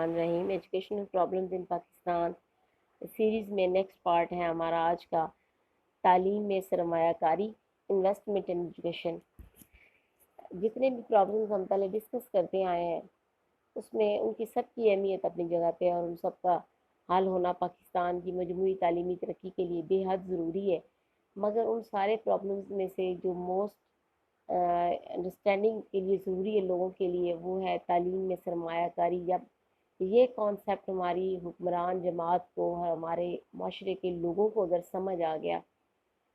बिस्मिल्लाहिर्रहमानिर्रहीम। Educational problems in Pakistan series में next part है हमारा आज का, तालीम में सरमायाकारी, इन्वेस्टमेंट इन एजुकेशन। जितने भी प्रॉब्लम्स हम पहले डिस्कस करते आए हैं उसमें उनकी सब की अहमियत अपनी जगह पे है और उन सब का हल होना पाकिस्तान की मजमूई तालीमी तरक्की के लिए बेहद ज़रूरी है। मगर उन सारे प्रॉब्लम्स में से जो मोस्ट अंडरस्टैंडिंग के लिए ज़रूरी है लोगों के लिए, वो है तालीम में सरमायाकारी। या ये कॉन्सेप्ट हमारी हुक्मरान जमात को, हमारे माशरे के लोगों को अगर समझ आ गया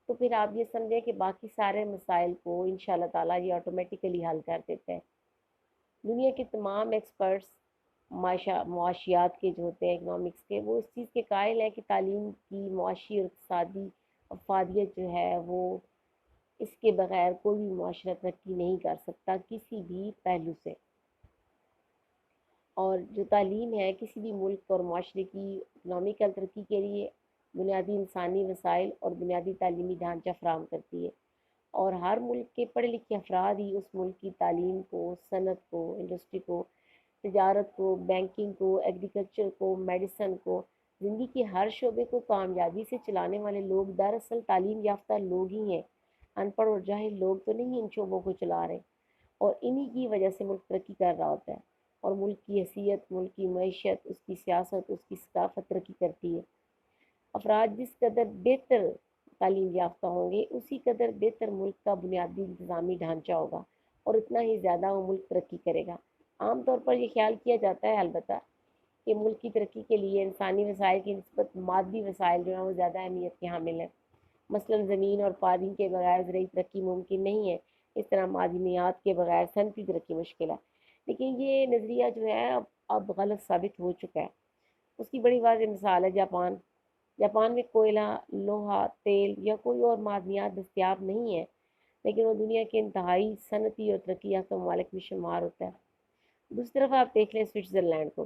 तो फिर आप ये समझें कि बाकी सारे मसाइल को इंशाल्लाह ताला ये ऑटोमेटिकली हल कर देते हैं। दुनिया के तमाम एक्सपर्ट्स मुआशियात के जो होते हैं, इकनॉमिक्स के, वो इस चीज़ के कायल हैं कि तालीम की मुआशी और इक़्तिसादी अफादियत जो है वो, इसके बगैर कोई भी मुआशरा तरक्की नहीं कर सकता किसी भी पहलू से। और जो तालीम है किसी भी मुल्क और माशरे की इकनॉमिकल तरक्की के लिए बुनियादी इंसानी वसाइल और बुनियादी तालीमी ढांचा फराहम करती है। और हर मुल्क के पढ़े लिखे अफराद ही उस मुल्क की तालीम को, सनत को, इंडस्ट्री को, तजारत को, बैंकिंग को, एग्रीकल्चर को, मेडिसन को, ज़िंदगी के हर शोबे को कामयाबी से चलाने वाले लोग दरअसल तालीम याफ्ता लोग ही हैं। अनपढ़ और जाहिल लोग तो नहीं इन शोबों को चला रहे। और इन्हीं की वजह से मुल्क तरक्की कर रहा होता है और मुल्क की हैसियत, मुल्क की मईशत, उसकी सियासत, उसकी सकाफत तरक्की करती है। अफराद जिस कदर बेहतर तालीम याफ्ता होंगे उसी कदर बेहतर मुल्क का बुनियादी इंतज़ामी ढांचा होगा और उतना ही ज़्यादा वो मुल्क तरक्की करेगा। आम तौर पर यह ख्याल किया जाता है अलबत्ता कि मुल्क की तरक्की के लिए इंसानी वसाइल की निस्बत मादी वसाइल जो है वो ज़्यादा अहमियत के हामिल है। मसलन ज़मीन और पानी के बगैर ज़रूरी तरक्की मुमकिन नहीं है, इस तरह मादनियात के बगैर सनती तरक्की मुश्किल है। लेकिन ये नज़रिया जो है अब गलत साबित हो चुका है। उसकी बड़ी वाज़ेह मिसाल है जापान। जापान में कोयला, लोहा, तेल या कोई और मादनियात दस्तियाब नहीं है, लेकिन वो दुनिया के इंतहाई सनती और तरक्की याफ्ता ममालिक में शुमार होता है। दूसरी तरफ आप देख लें स्विट्ज़रलैंड को।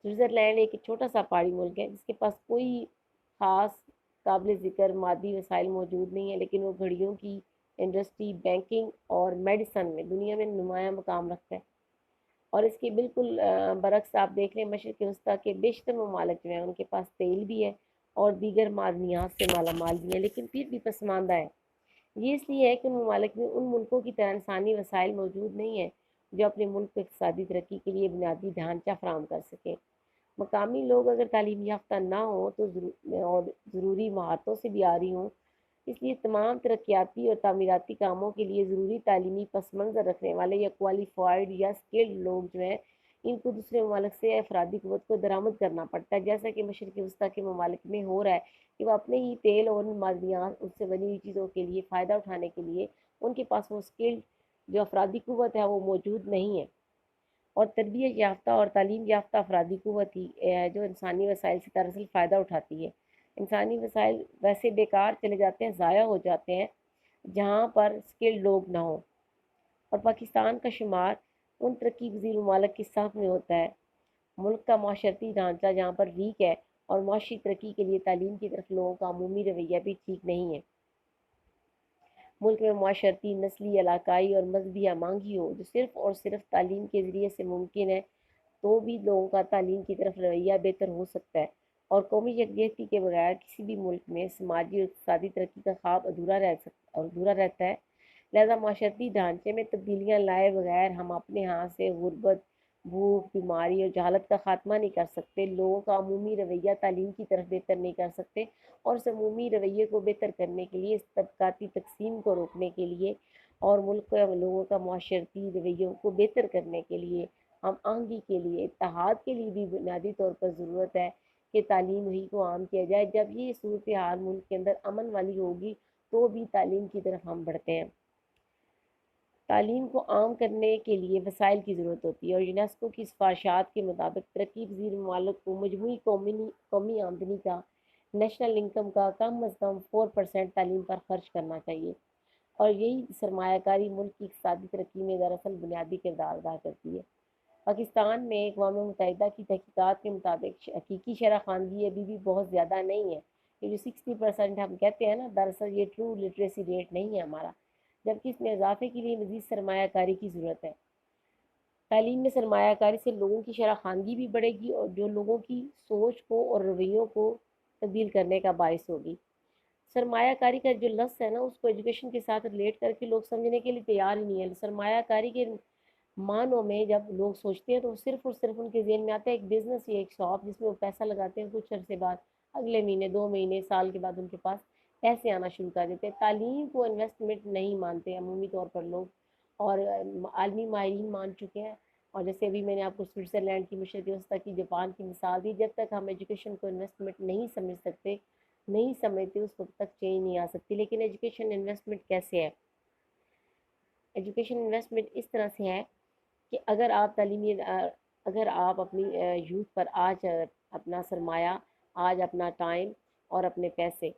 स्विट्ज़रलैंड एक छोटा सा पहाड़ी मुल्क है जिसके पास कोई ख़ास काबिल ज़िक्र मादी वसाइल मौजूद नहीं है, लेकिन वो घड़ियों की इंडस्ट्री, बैंकिंग और मेडिसन में दुनिया में नुमाया मकाम रखता है। और इसके बिल्कुल बरक्स आप देख लें मशरिक़ वस्ता के बेशतर ममालिक जो हैं उनके पास तेल भी है और दीगर मादनियात से माला माल भी है, लेकिन फिर भी पसमानदा है। ये इसलिए है कि उन ममालिक में उन मुल्कों की तरह इंसानी वसाइल मौजूद नहीं है जो अपने मुल्क को इक़्तिसादी तरक्की के लिए बुनियादी ढांचा फराहम कर सकें। मकामी लोग अगर तालीम याफ्ता ना हो तो और ज़रूरी महारतों से भी आ रही हों, इसलिए तमाम तरक्याती और तामीराती कामों के लिए ज़रूरी तालीमी पस मंज़र रखने वाले या क्वालिफाइड या स्किल्ड लोग जो हैं इनको दूसरे ममालिक से अफरादी क़ुव्वत को दरामद करना पड़ता है, जैसा कि मशरिक़ वस्ता के ममालिक में हो रहा है कि वह अपने ही तेल और मादनियात उससे बनी हुई चीज़ों के लिए फ़ायदा उठाने के लिए उनके पास वो स्किल्ड जो अफरादी क़ुव्वत है वो मौजूद नहीं है। और तरबियत याफ्ता और तालीम याफ्ता अफरादी क़ुव्वत ही है जो इंसानी वसाइल से दरअसल फ़ायदा उठाती है। इंसानी वसाइल वैसे बेकार चले जाते हैं, ज़ाया हो जाते हैं जहाँ पर स्किल्ड लोग ना हों। और पाकिस्तान का शुमार उन तरक्की पज़ीर ममालिक की सफ़ में होता है। मुल्क का माशरती ढांचा जहाँ पर वीक है और माशी तरक्की के लिए तालीम की तरफ लोगों का अमूमी रवैया भी ठीक नहीं है। मुल्क में माशरती, नस्ली, इलाकाई और मजहबी अमांगी हो जो सिर्फ़ और सिर्फ तालीम के ज़रिए से मुमकिन है, तो भी लोगों का तालीम की तरफ रवैया बेहतर हो सकता है। और कौमी यकजहती के बगैर किसी भी मुल्क में समाजी और इक़्तिसादी तरक्की का ख्वाब अधूरा रहता है। लिहाजा माशरती ढांचे में तब्दीलियाँ लाए बगैर हम अपने यहाँ से गुर्बत, भूख, बीमारी और जहालत का खात्मा नहीं कर सकते, लोगों का अमूमी रवैया तालीम की तरफ बेहतर नहीं कर सकते। और इस अमूमी रवैये को बेहतर करने के लिए, इस तबकाती तकसीम को रोकने के लिए और मुल्क के लोगों का माशरती रवैयों को बेहतर करने के लिए, हम आहंगी के लिए, इत्तेहाद के लिए भी बुनियादी तौर पर ज़रूरत है कि तालीम ही को आम किया जाए। जब ये सूरत हाल मुल्क के अंदर अमन वाली होगी तो भी तालीम की तरफ हम बढ़ते हैं। तालीम को आम करने के लिए वसाइल की ज़रूरत होती है और यूनेस्को की सिफारिशात के मुताबिक तरक्की पज़ीर ममालिक को मजमूई कौमी आमदनी का, नेशनल इनकम का कम अज़ कम 4% तालीम पर खर्च करना चाहिए। और यही सरमायाकारी मुल्क की इक़्तिसादी तरक्की में दरअसल बुनियादी किरदार अदा करती है। पाकिस्तान में अक़वाम मुत्तहिदा की तहकीकात के मुताबिक हकीकी शरह ख़वानगी अभी भी बहुत ज़्यादा नहीं है। ये जो 60% हम कहते हैं ना, दरअसल ये ट्रू लिटरेसी रेट नहीं है हमारा, जबकि इसमें इजाफे के लिए मज़ीद सरमायाकारी की ज़रूरत है। تعلیم میں سرمایہ کاری سے لوگوں کی شرح خواندگی بھی بڑھے گی اور جو لوگوں کی سوچ کو اور رویوں کو تبدیل کرنے کا باعث ہوگی۔ سرمایہ کاری کا جو لفظ ہے نا اس کو ایجوکیشن کے ساتھ ریلیٹ کر کے لوگ سمجھنے کے لیے تیار ہی نہیں ہے۔ سرمایہ کاری کے معنوں میں جب لوگ سوچتے ہیں تو صرف اور صرف ان کے ذہن میں آتا ہے ایک بزنس یا ایک شاپ جس میں وہ پیسہ لگاتے ہیں، کچھ عرصے بعد اگلے مہینے 2 مہینے سال کے بعد ان کے پاس پیسے آنا شروع کر دیتے ہیں۔ تعلیم کو انویسٹمنٹ نہیں مانتے عمومی طور پر لوگ، اور عالمی ماہرین مان چکے ہیں۔ اور جیسے ابھی میں نے آپ کو سوئٹزرلینڈ کی، مشرق وسطیٰ کی، جاپان کی مثال دی، جب تک ہم ایجوکیشن کو انویسٹمنٹ نہیں سمجھ سکتے، نہیں سمجھتے، اس وقت تک چینج نہیں آ سکتی۔ لیکن ایجوکیشن انویسٹمنٹ کیسے ہے؟ ایجوکیشن انویسٹمنٹ اس طرح سے ہے کہ اگر آپ اپنی یوتھ پر آج اپنا سرمایہ، آج اپنا ٹائم اور اپنے پیسے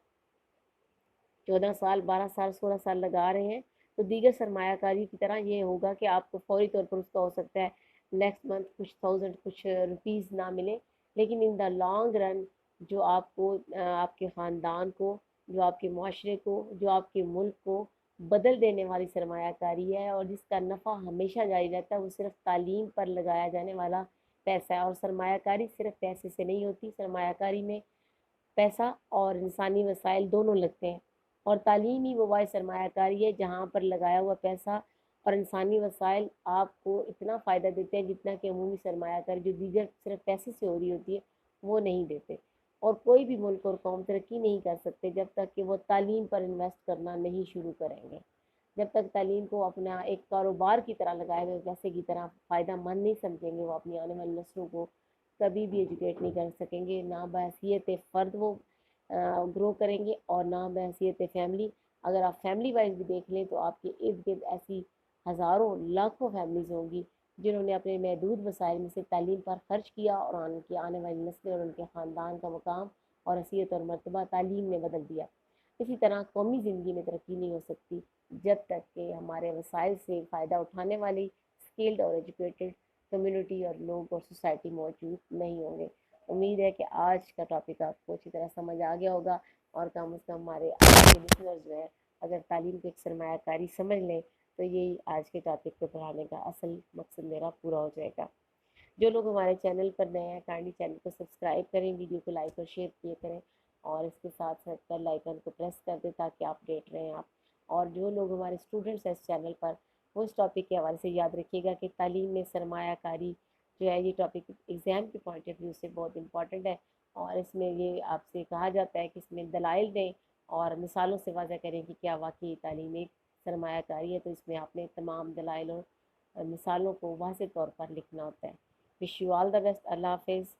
14 سال، 12 سال، 16 سال لگا رہے ہیں تو دیگر سرمایہ کاری کی طرح یہ ہوگا کہ آپ کو فوری طور پر اس کا ہو سکتا ہے نیکسٹ منتھ کچھ تھاؤزینڈ، کچھ روپیز نہ ملے، لیکن ان دا لانگ رن جو آپ کو، آپ کے خاندان کو، جو آپ کے معاشرے کو، جو آپ کے ملک کو بدل دینے والی سرمایہ کاری ہے، اور جس کا نفع ہمیشہ جاری رہتا ہے، وہ صرف تعلیم پر لگایا جانے والا پیسہ ہے۔ اور سرمایہ کاری صرف پیسے سے نہیں ہوتی، سرمایہ کاری میں پیسہ اور انسانی وسائل دونوں لگتے ہیں، اور تعلیم ہی وہ واحد سرمایہ کاری ہے جہاں پر لگایا ہوا پیسہ اور انسانی وسائل آپ کو اتنا فائدہ دیتے ہیں جتنا کہ عمومی سرمایہ کاری جو دیگر صرف پیسے سے ہو رہی ہوتی ہے وہ نہیں دیتے۔ اور کوئی بھی ملک اور قوم ترقی نہیں کر سکتے جب تک کہ وہ تعلیم پر انویسٹ کرنا نہیں شروع کریں گے۔ جب تک تعلیم کو اپنا ایک کاروبار کی طرح لگائے ہوئے پیسے کی طرح فائدہ مند نہیں سمجھیں گے، وہ اپنی آنے والی نسلوں کو کبھی بھی ایجوکیٹ نہیں کر سکیں گے، نہ بحیثیت فرد وہ گرو کریں گے اور نہ بحیثیت فیملی۔ اگر آپ فیملی وائز بھی دیکھ لیں تو آپ کے ارد گرد ایسی ہزاروں لاکھوں فیملیز ہوں گی جنہوں نے اپنے محدود وسائل میں سے تعلیم پر خرچ کیا، اور ان کی آنے والی نسلیں اور ان کے خاندان کا مقام اور حیثیت اور مرتبہ تعلیم نے بدل دیا۔ اسی طرح قومی زندگی میں ترقی نہیں ہو سکتی جب تک کہ ہمارے وسائل سے فائدہ اٹھانے والی اسکلڈ اور ایجوکیٹڈ کمیونٹی اور لوگ اور سوسائٹی موجود نہیں ہوں گے۔ امید ہے کہ آج کا ٹاپک آپ کو اچھی طرح سمجھ آ گیا ہوگا، اور کم از کم ہمارے آج کے لسنرز جو ہیں اگر تعلیم کو ایک سرمایہ کاری سمجھ لیں تو یہی آج کے ٹاپک کو پڑھانے کا اصل مقصد میرا پورا ہو جائے گا۔ جو لوگ ہمارے چینل پر نئے ہیں کائنڈلی چینل کو سبسکرائب کریں، ویڈیو کو لائک اور شیئر کیے کریں، اور اس کے ساتھ ساتھ بیل آئیکن کو پریس کر دیں تاکہ اپڈیٹ رہیں آپ۔ اور جو لوگ ہمارے اسٹوڈنٹس ہیں اس چینل پر، وہ اس ٹاپک کے حوالے سے یاد رکھیے گا کہ تعلیم میں سرمایہ کاری جو ہے، یہ ٹاپک ایگزام کے پوائنٹ آف ویو سے بہت امپورٹنٹ ہے، اور اس میں یہ آپ سے کہا جاتا ہے کہ اس میں دلائل دیں اور مثالوں سے واضح کریں کہ کیا واقعی تعلیم ایک سرمایہ کاری ہے۔ تو اس میں آپ نے تمام دلائل اور مثالوں کو واضح طور پر لکھنا ہوتا ہے۔ Wish you all the best. اللہ حافظ۔